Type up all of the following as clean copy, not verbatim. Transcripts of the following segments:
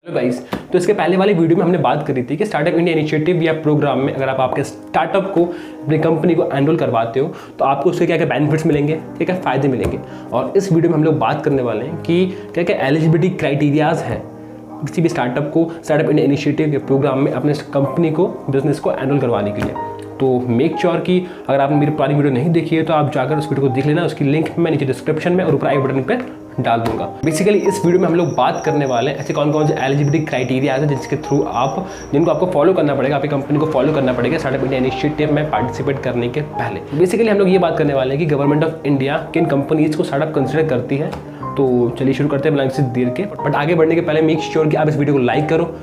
Guys, तो इसके पहले वाली वीडियो में हमने बात करी थी कि स्टार्टअप इंडिया इनिशिएटिव या प्रोग्राम में अगर आप आपके स्टार्टअप को अपनी कंपनी को एनरोल करवाते हो तो आपको उसके क्या क्या बेनिफिट्स मिलेंगे, क्या क्या फ़ायदे मिलेंगे। और इस वीडियो में हम लोग बात करने वाले हैं कि क्या क्या एलिजिबिलिटी क्राइटेरियाज़ हैं किसी भी स्टार्टअप को स्टार्टअप इंडिया इनिशिएटिव या प्रोग्राम में अपने कंपनी को बिजनेस को एनरोल करवाने के लिए। तो मेक श्योर कि अगर आपने मेरी पुरानी वीडियो नहीं देखी है तो आप जाकर उस वीडियो को देख लेना। उसकी लिंक मैं नीचे डिस्क्रिप्शन में और ऊपर आई बटन पर डाल दूंगा। बेसिकली इस वीडियो में हम लोग बात करने वाले हैं ऐसे कौन कौन से एलिजिबिलिटी क्राइटेरियाज है जिसके थ्रू जिनको आपको फॉलो करना पड़ेगा, आपकी कंपनी को फॉलो करना पड़ेगा स्टार्टअप इंडिया इनिशिएटिव में पार्टिसिपेट करने के पहले। बेसिकली हम लोग ये बात करने वाले हैं कि गवर्नमेंट ऑफ इंडिया किन कंपनीज को स्टार्टअप कंसिडर करती है। तो चलिए शुरू करते हैं बिना किसी देर के। बट आगे बढ़ने के पहले मेक श्योर कि आप इस वीडियो को लाइक करो,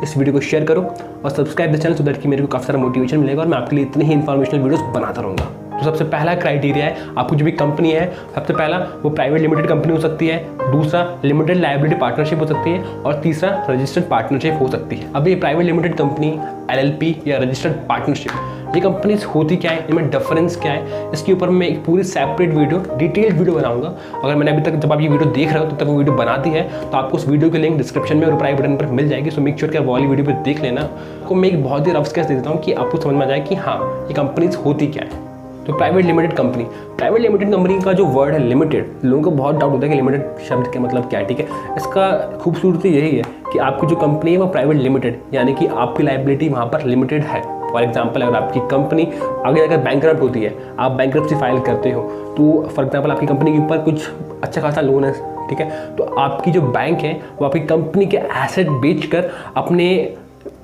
इस वीडियो को शेयर करो और subscribe the channel so that कि मेरे को काफ़ी सारा मोटिवेशन मिलेगा और मैं आपके लिए इतनी ही इन्फॉर्मेशनल वीडियोस बनाता रहूँगा। तो सबसे पहला क्राइटेरिया है, आपको जो भी कंपनी है सबसे पहला वो प्राइवेट लिमिटेड कंपनी हो सकती है, दूसरा लिमिटेड लायबिलिटी पार्टनरशिप हो सकती है और तीसरा रजिस्टर्ड पार्टनरशिप हो सकती है। अब ये प्राइवेट लिमिटेड कंपनी, LLP या रजिस्टर्ड पार्टनरशिप, ये कंपनीज होती क्या है, इनमें डिफरेंस क्या है, इसके ऊपर मैं एक पूरी सेपरेट वीडियो, डिटेल्ड वीडियो बनाऊंगा। अगर मैंने अभी तक जब आप ये वीडियो देख रहे हो तब तक वो वीडियो बना दी है तो आपको उस वीडियो की लिंक डिस्क्रिप्शन में और ऊपर आई बटन पर मिल जाएगी। सो मेक श्योर कि आप वाली वीडियो पर देख लेना। तो मैं एक बहुत ही रफ स्केच दे देता हूँ कि आपको समझ में आ जाए कि हाँ ये कंपनीज होती क्या है। तो प्राइवेट लिमिटेड कंपनी का जो वर्ड है लिमिटेड, लोगों को बहुत डाउट होता है कि लिमिटेड शब्द का मतलब क्या है। ठीक है, इसका खूबसूरती यही है कि आपकी जो कंपनी है वो प्राइवेट लिमिटेड, यानी कि आपकी लायबिलिटी वहाँ पर लिमिटेड है। फॉर एग्जाम्पल अगर आपकी कंपनी आगे जाकर बैंकरप्ट होती है, आप बैंकरप्सी फाइल करते हो, तो फॉर एग्जाम्पल आपकी कंपनी के ऊपर कुछ अच्छा खासा लोन है, ठीक है, तो आपकी जो बैंक है वो आपकी कंपनी के एसेट बेचकर अपने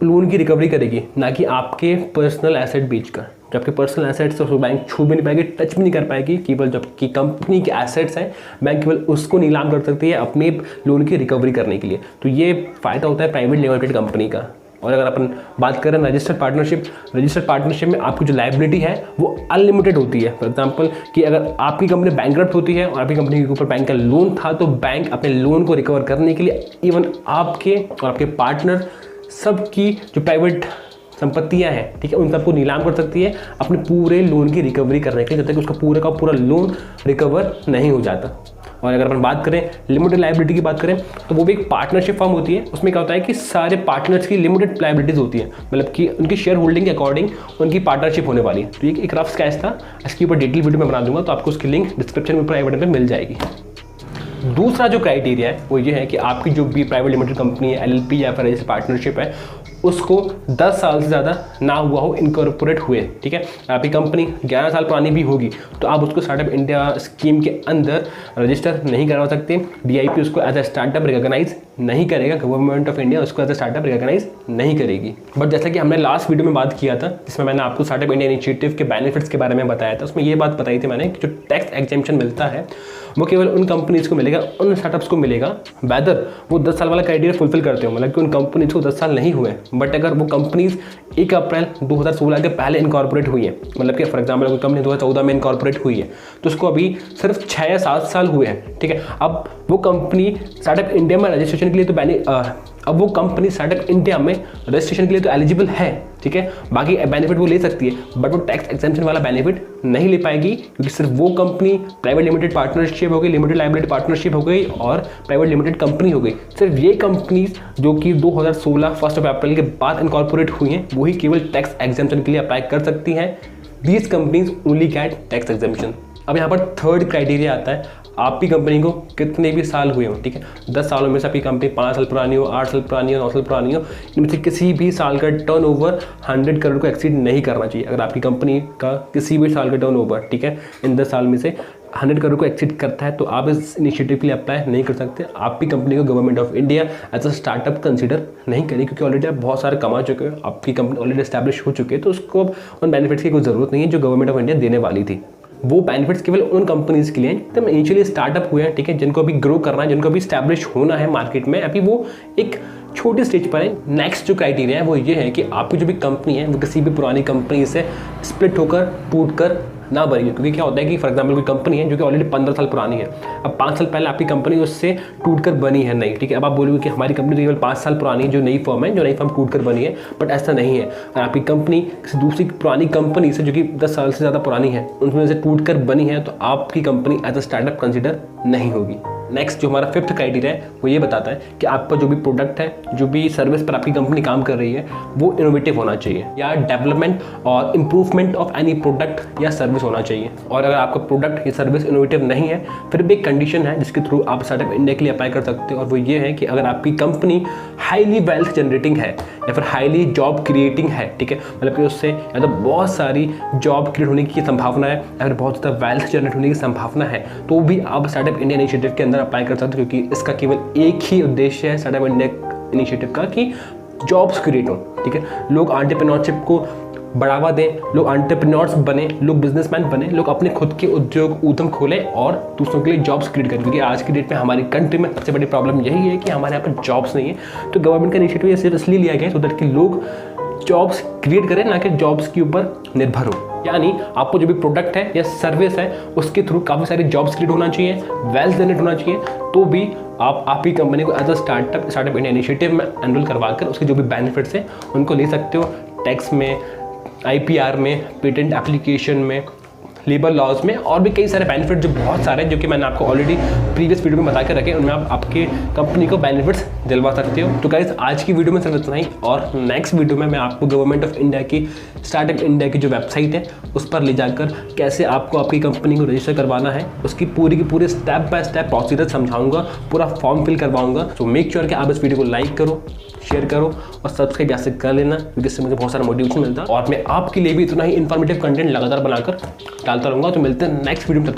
लोन की रिकवरी करेगी, ना कि आपके पर्सनल एसेट बेचकर। जो आपके पर्सनल एसेट्स है बैंक छू भी नहीं पाएगी, टच भी नहीं कर पाएगी। केवल जो आपकी कंपनी के एसेट्स हैं बैंक केवल उसको नीलाम कर सकती है अपने लोन की रिकवरी करने के लिए। तो ये फ़ायदा होता है प्राइवेट लिमिटेड कंपनी का। और अगर अपन बात करें रजिस्टर्ड पार्टनरशिप में आपकी जो लायबिलिटी है वो अनलिमिटेड होती है। फॉर एग्जांपल कि अगर आपकी कंपनी बैंकरप्ट होती है और आपकी कंपनी के ऊपर बैंक का लोन था तो बैंक अपने लोन को रिकवर करने के लिए इवन आपके और आपके पार्टनर सबकी जो प्राइवेट संपत्तियां हैं, ठीक है, उन सबको नीलाम कर सकती है अपने पूरे लोन की रिकवरी करने के लिए, जब तक उसका पूरा का पूरा लोन रिकवर नहीं हो जाता। और अगर अपन बात करें लिमिटेड लायबिलिटी की बात करें तो वो भी एक पार्टनरशिप फॉर्म होती है। उसमें क्या होता है कि सारे पार्टनर्स की लिमिटेड लायबिलिटीज होती है, मतलब कि उनकी शेयर होल्डिंग के अकॉर्डिंग उनकी पार्टनरशिप होने वाली है। तो ये एक रफ स्केच था, इसके ऊपर डिटेल वीडियो में बना दूंगा, तो आपको उसकी लिंक डिस्क्रिप्शन में प्राइवेट बटन पर मिल जाएगी। दूसरा जो क्राइटेरिया है वो ये है कि आपकी जो भी प्राइवेट लिमिटेड कंपनी है, LLP या फिर रजिस्टर्ड पार्टनरशिप है, उसको 10 साल से ज़्यादा ना हुआ हो इनकॉर्पोरेट हुए। ठीक है, आपकी कंपनी 11 साल पुरानी भी होगी तो आप उसको स्टार्टअप इंडिया स्कीम के अंदर रजिस्टर नहीं करवा सकते। DIP उसको एज ए स्टार्टअप रिकॉग्नाइज नहीं करेगा, गवर्नमेंट ऑफ इंडिया उसको एज ए स्टार्टअप रिकॉग्नाइज नहीं करेगी। बट जैसा कि हमने लास्ट वीडियो में बात किया था जिसमें मैंने आपको स्टार्टअप इंडिया इनिशिएटिव के बेनिफिट्स के बारे में बताया था, उसमें ये बात बताई थी मैंने कि जो टैक्स एग्जेम्पशन मिलता है वो केवल उन कंपनीज को मिलेगा, उन स्टार्टअप्स को मिलेगा वेदर वो 10 साल वाला क्राइटेरिया फुलफिल करते हो, मतलब कि उन कंपनीज को 10 साल नहीं हुए। बट अगर वो कंपनीज 1 अप्रैल 2016 के पहले इनकॉर्पोरेट हुई है, मतलब कि फॉर एग्जाम्पल कोई कंपनी 2014 में इनकॉर्पोरेट हुई है तो उसको अभी सिर्फ 6 या 7 साल हुए हैं। ठीक है, अब वो कंपनी स्टार्टअप इंडिया में रजिस्ट्रेशन के लिए तो एलिजिबल है। ठीक है, बाकी बेनिफिट वो ले सकती है बट वो टैक्स एग्जेम्पशन वाला बेनिफिट नहीं ले पाएगी, क्योंकि सिर्फ वो कंपनी प्राइवेट लिमिटेड पार्टनरशिप हो गई, लिमिटेड लायबिलिटी पार्टनरशिप हो गई और प्राइवेट लिमिटेड कंपनी हो गई। सिर्फ ये कंपनीज जो कि 2016 1 अप्रैल के बाद इनकॉर्पोरेट हुई हैं वही केवल टैक्स एग्जेम्पशन के लिए अप्लाई कर सकती हैं। These companies only get tax exemption. अब यहाँ पर थर्ड क्राइटेरिया आता है, आपकी कंपनी को कितने भी साल हुए हो। ठीक है, 10 सालों में से आपकी कंपनी 5 साल पुरानी हो, 8 साल पुरानी हो, 9 साल पुरानी हो, इनमें से किसी भी साल का टर्नओवर 100 करोड़ को एक्सीड नहीं करना चाहिए। अगर आपकी कंपनी का किसी भी साल का टर्नओवर, ठीक है, इन 10 साल में से 100 करोड़ को एक्सीड करता है तो आप इस इनिशिएटिव के लिए अप्लाई नहीं कर सकते। आपकी कंपनी को government of India as a startup consider नहीं करेगी, क्योंकि ऑलरेडी आप बहुत सारे कमा चुके हो, आपकी कंपनी ऑलरेडी एस्टैब्लिश हो चुकी है, तो उसको उन बेनिफिट्स की कोई ज़रूरत नहीं है जो गवर्नमेंट ऑफ इंडिया देने वाली थी। वो बेनिफिट्स केवल उन कंपनीज के लिए हैं एकदम इनिशियली स्टार्टअप हुए हैं, ठीक है, जिनको अभी ग्रो करना है, जिनको अभी स्टैब्लिश होना है मार्केट में, अभी वो एक छोटे स्टेज पर है। नेक्स्ट जो क्राइटेरिया है वो ये है कि आपकी जो भी कंपनी है वो किसी भी पुरानी कंपनी से स्प्लिट होकर टूट कर ना बनेगी। क्योंकि क्या होता है कि फॉर एग्जाम्पल कोई कंपनी है जो कि ऑलरेडी 15 साल पुरानी है, अब 5 साल पहले आपकी कंपनी उससे टूट कर बनी है नई। ठीक है, अब आप बोलोगे कि हमारी कंपनी तो केवल 5 साल पुरानी है, जो नई फर्म है, जो नई फर्म टूट कर बनी है, बट ऐसा नहीं है। अगर आपकी कंपनी किसी दूसरी पुरानी कंपनी से जो कि 10 साल से ज़्यादा पुरानी है उनमें से टूट कर बनी है तो आपकी company as a startup consider नहीं होगी। नेक्स्ट जो हमारा 5th क्राइटेरिया है वो ये बताता है कि आपका जो भी प्रोडक्ट है, जो भी सर्विस पर आपकी कंपनी काम कर रही है, वो इनोवेटिव होना चाहिए या डेवलपमेंट और इम्प्रूवमेंट ऑफ एनी प्रोडक्ट या सर्विस होना चाहिए। और अगर आपका प्रोडक्ट या सर्विस इनोवेटिव नहीं है, फिर भी एक कंडीशन है जिसके थ्रू आप स्टार्टअप इंडिया के लिए अप्लाई कर सकते हो, और वो ये है कि अगर आपकी कंपनी हाईली वेल्थ जनरेटिंग है या फिर हाईली जॉब क्रिएटिंग है, ठीक है, मतलब कि उससे या तो बहुत सारी जॉब क्रिएट होने की संभावना है या फिर बहुत ज़्यादा वेल्थ जनरेट होने की संभावना है, तो भी आप स्टार्टअप इंडिया इनिशिएटिव के अंदर अप्लाई कर सकते हो, क्योंकि इसका केवल एक ही उद्देश्य है स्टार्टअप इंडिया इनिशिएटिव का कि जॉब्स क्रिएट हो। ठीक है, लोग एंटरप्रेन्योरशिप को बढ़ावा दें, लोग एंटरप्रेन्योर्स बने, लोग बिजनेसमैन बने, लोग अपने खुद के उद्योग उद्यम खोलें और दूसरों के लिए जॉब्स क्रिएट करें, क्योंकि आज की डेट में हमारी कंट्री में सबसे बड़ी प्रॉब्लम यही है कि हमारे यहाँ पर जॉब्स नहीं है। तो गवर्नमेंट का इनिशिएटिव सिर्फ इसलिए लिया गया सो दैट कि लोग जॉब्स क्रिएट करें, ना कि जॉब्स के ऊपर निर्भर हो। यानी आपको जो भी प्रोडक्ट है या सर्विस है उसके थ्रू काफ़ी सारी जॉब्स क्रिएट होना चाहिए, वेल्थ जनरेट होना चाहिए, तो भी आप आपकी कंपनी को as a startup India initiative में एनरोल करवा कर उसके जो भी बेनिफिट्स हैं उनको ले सकते हो। टैक्स में, IPR में, पेटेंट एप्लीकेशन में, लेबर लॉज में, और भी कई सारे बेनिफिट जो बहुत सारे हैं जो कि मैंने आपको ऑलरेडी प्रीवियस वीडियो में बता के रखे, उनमें आप आपके कंपनी को बेनिफिट्स दिलवा सकते हो। तो गाइस आज की वीडियो में सिर्फ इतना ही, और नेक्स्ट वीडियो में मैं आपको गवर्नमेंट ऑफ इंडिया की स्टार्टअप इंडिया की जो वेबसाइट है उस पर ले जाकर कैसे आपको आपकी कंपनी को रजिस्टर करवाना है उसकी पूरी की पूरी स्टेप बाय स्टेप प्रोसीजर समझाऊंगा, पूरा फॉर्म फिल करवाऊंगा। तो मेक श्योर कि आप इस वीडियो को लाइक करो, शेयर करो और सब्सक्राइब यहाँ से कर लेना, क्योंकि इससे मुझे बहुत सारा मोटिवेशन मिलता है और मैं आपके लिए भी इतना ही इन्फॉर्मेटिव कंटेंट लगातार बनाकर डालता रहूँगा। तो मिलते हैं नेक्स्ट वीडियो में, तब तक